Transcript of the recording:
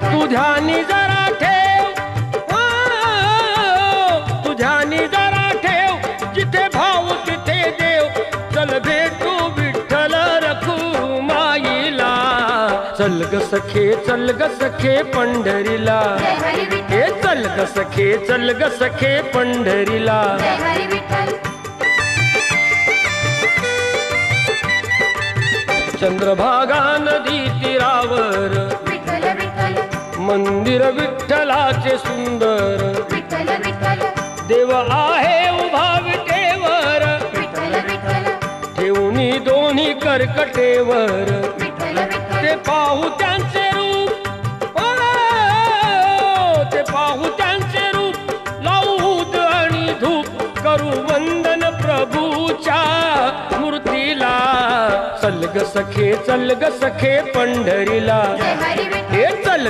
तू ध्यानी जरा ठेव, तू ध्यानी जरा ठेव, जिथे भाव तिथे देव. चल भेटू विठ्ठल रखुमाईला, चल ग सखे चल ग सखे पंढरीला. हे चल ग सखे चल ग सखे पंढरीला. चंद्रभागा नदी तीरावर मंदिर विठ्ठलाचे सुंदर. देव आहे उभा विटेवर, ठेवणी दोन्ही कर्कटेवर. ते पाहू त्यांचे रूप, ते पाहू त्यांचे रूप. लावूद आणि धूप करू वंदन प्रभूच्या मूर्तीला. चल ग सखे चल ग सखे पंढरीला. हे चल